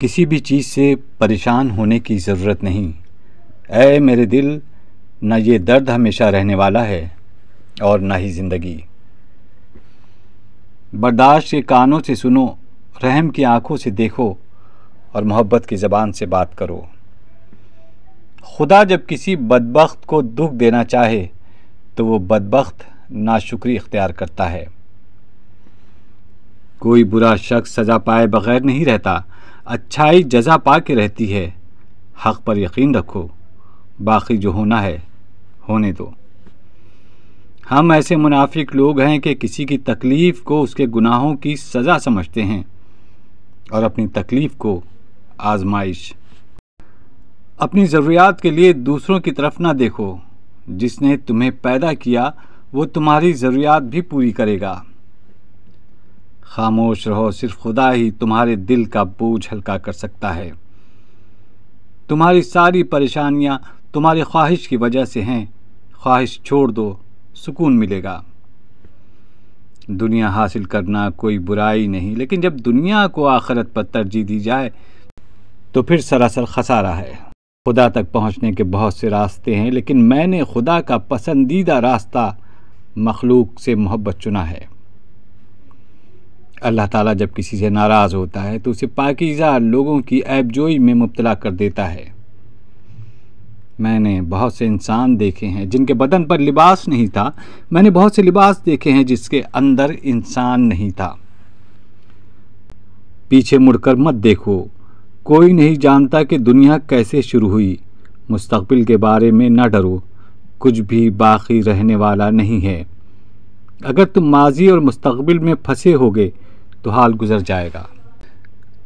किसी भी चीज़ से परेशान होने की ज़रूरत नहीं। ऐ मेरे दिल, न ये दर्द हमेशा रहने वाला है और न ही ज़िंदगी। बर्दाश्त के कानों से सुनो, रहम की आंखों से देखो और मोहब्बत की ज़बान से बात करो। खुदा जब किसी बदबख्त को दुख देना चाहे तो वो बदबख्त नाशुक्री इख्तियार करता है। कोई बुरा शख्स सज़ा पाए बग़ैर नहीं रहता, अच्छाई जज़ा पा के रहती है। हक़ पर यकीन रखो, बाकी जो होना है होने दो। हम ऐसे मुनाफिक लोग हैं कि किसी की तकलीफ़ को उसके गुनाहों की सज़ा समझते हैं और अपनी तकलीफ़ को आजमाइश। अपनी ज़रूरियात के लिए दूसरों की तरफ ना देखो। जिसने तुम्हें पैदा किया वो तुम्हारी ज़रूरियात भी पूरी करेगा। खामोश रहो, सिर्फ खुदा ही तुम्हारे दिल का बोझ हल्का कर सकता है। तुम्हारी सारी परेशानियां तुम्हारी ख्वाहिश की वजह से हैं। ख्वाहिश छोड़ दो, सुकून मिलेगा। दुनिया हासिल करना कोई बुराई नहीं, लेकिन जब दुनिया को आखिरत पर तरजीह दी जाए तो फिर सरासर खसारा है। खुदा तक पहुंचने के बहुत से रास्ते हैं, लेकिन मैंने खुदा का पसंदीदा रास्ता मखलूक से मोहब्बत चुना है। अल्लाह ताला जब किसी से नाराज़ होता है तो उसे पाकीज़ा लोगों की ऐबजोई में मुब्तला कर देता है। मैंने बहुत से इंसान देखे हैं जिनके बदन पर लिबास नहीं था। मैंने बहुत से लिबास देखे हैं जिसके अंदर इंसान नहीं था। पीछे मुड़कर मत देखो, कोई नहीं जानता कि दुनिया कैसे शुरू हुई। मुस्तक़बिल के बारे में न डरो, कुछ भी बाकी रहने वाला नहीं है। अगर तुम माजी और मुस्तक़बिल में फंसे होगे तो हाल गुजर जाएगा।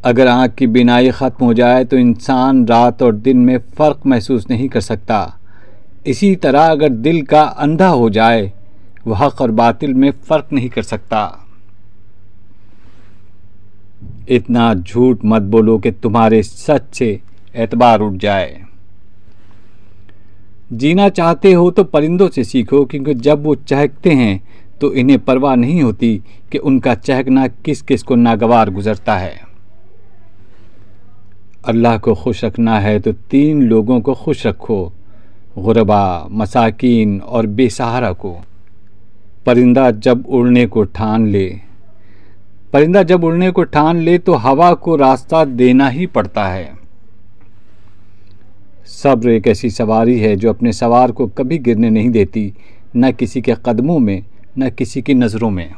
अगर आँख की बीनाई ख़त्म हो जाए तो इंसान रात और दिन में फ़र्क महसूस नहीं कर सकता। इसी तरह अगर दिल का अंधा हो जाए वह हक़ और बातिल में फ़र्क नहीं कर सकता। इतना झूठ मत बोलो कि तुम्हारे सच से एतबार उठ जाए। जीना चाहते हो तो परिंदों से सीखो, क्योंकि जब वो चहकते हैं तो इन्हें परवाह नहीं होती कि उनका चहकना किस किस को नागवार गुजरता है। अल्लाह को खुश रखना है तो 3 लोगों को खुश रखो, गुरबा, मसाकीन और बेसहारा को। परिंदा जब उड़ने को ठान ले तो हवा को रास्ता देना ही पड़ता है। सब्र एक ऐसी सवारी है जो अपने सवार को कभी गिरने नहीं देती, न किसी के कदमों में न किसी की नज़रों में।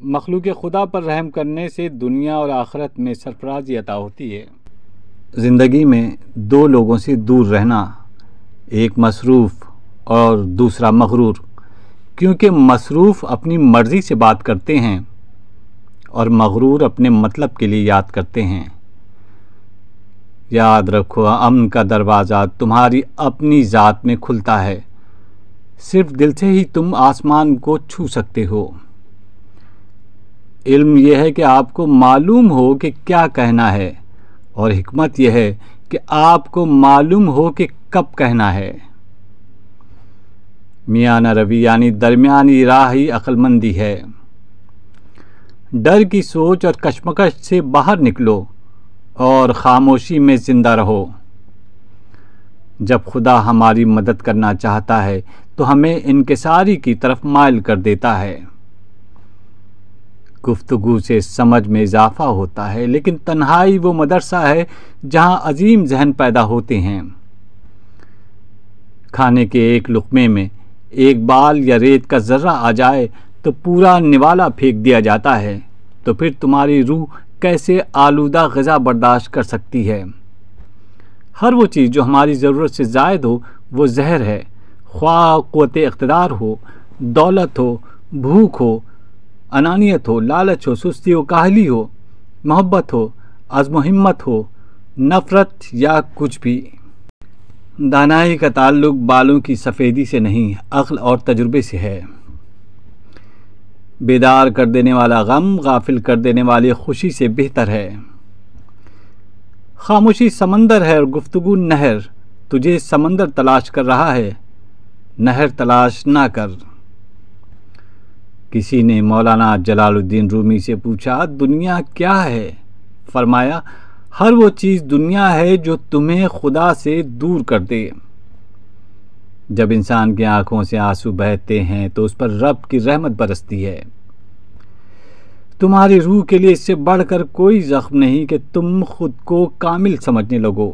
मखलूक खुदा पर रहम करने से दुनिया और आखिरत में सरफराजी अता होती है। ज़िंदगी में 2 लोगों से दूर रहना, एक मसरूफ़ और दूसरा मगरूर, क्योंकि मसरूफ़ अपनी मर्ज़ी से बात करते हैं और मगरूर अपने मतलब के लिए याद करते हैं। याद रखो, अमन का दरवाज़ा तुम्हारी अपनी ज़ात में खुलता है। सिर्फ दिल से ही तुम आसमान को छू सकते हो। इल्म यह है कि आपको मालूम हो कि क्या कहना है, और हिकमत यह है कि आपको मालूम हो कि कब कहना है। मियाना रवि यानी दरमियानी राह ही अक्लमंदी है। डर की सोच और कशमकश से बाहर निकलो और ख़ामोशी में ज़िंदा रहो। जब खुदा हमारी मदद करना चाहता है तो हमें इनकिसारी की तरफ माइल कर देता है। गुफ्तगू से समझ में इजाफा होता है, लेकिन तन्हाई वो मदरसा है जहाँ अजीम जहन पैदा होते हैं। खाने के एक लुक़मे में एक बाल या रेत का ज़र्रा आ जाए तो पूरा निवाला फेंक दिया जाता है, तो फिर तुम्हारी रूह कैसे आलूदा ग़िज़ा बर्दाश्त कर सकती है। हर वो चीज़ जो हमारी ज़रूरत से ज़ायद हो वो जहर है, ख्वाह क़ुव्वत इक़्तिदार हो, दौलत हो, भूख हो, अनानियत हो, लालच हो, सुस्ती हो, काहली हो, मोहब्बत हो, अज़्म हिम्मत हो, नफ़रत या कुछ भी। दानाई का ताल्लुक़ बालों की सफ़ेदी से नहीं, अक़्ल और तजुर्बे से है। बेदार कर देने वाला गम गाफिल कर देने वाली खुशी से बेहतर है। खामोशी समंदर है और गुफ्तगू नहर। तुझे समंदर तलाश कर रहा है, नहर तलाश ना कर। किसी ने मौलाना जलालुद्दीन रूमी से पूछा, दुनिया क्या है? फरमाया, हर वो चीज़ दुनिया है जो तुम्हें खुदा से दूर कर दे। जब इंसान की आंखों से आंसू बहते हैं तो उस पर रब की रहमत बरसती है। तुम्हारी रूह के लिए इससे बढ़कर कोई जख्म नहीं कि तुम खुद को कामिल समझने लगो।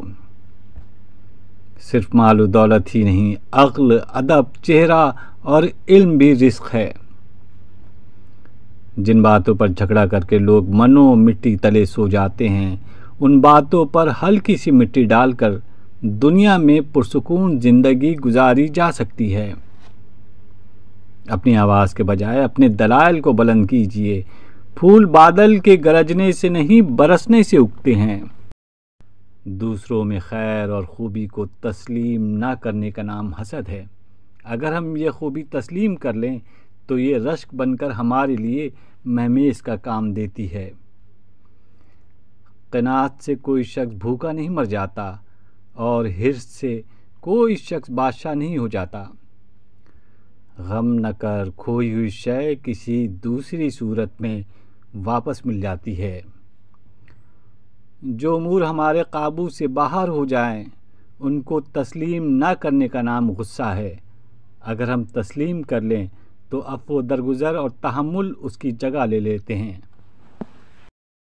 सिर्फ माल और दौलत ही नहीं, अक्ल, अदब, चेहरा और इल्म भी रिस्क है। जिन बातों पर झगड़ा करके लोग मनो मिट्टी तले सो जाते हैं, उन बातों पर हल्की सी मिट्टी डालकर दुनिया में पुरसुकून जिंदगी गुजारी जा सकती है। अपनी आवाज़ के बजाय अपने दलाइल को बुलंद कीजिए। फूल बादल के गरजने से नहीं, बरसने से उगते हैं। दूसरों में खैर और खूबी को तस्लीम ना करने का नाम हसद है। अगर हम ये खूबी तस्लीम कर लें तो ये रश्क बनकर हमारे लिए महमेज का काम देती है। क़नाअत से कोई शख्स भूखा नहीं मर जाता और हिर्स से कोई शख्स बादशाह नहीं हो जाता। गम न कर, खोई हुई शय किसी दूसरी सूरत में वापस मिल जाती है। जो उमूर हमारे काबू से बाहर हो जाएं, उनको तस्लीम ना करने का नाम गुस्सा है। अगर हम तस्लीम कर लें तो अफ़्व दरगुज़र और तहम्मुल उसकी जगह ले लेते हैं।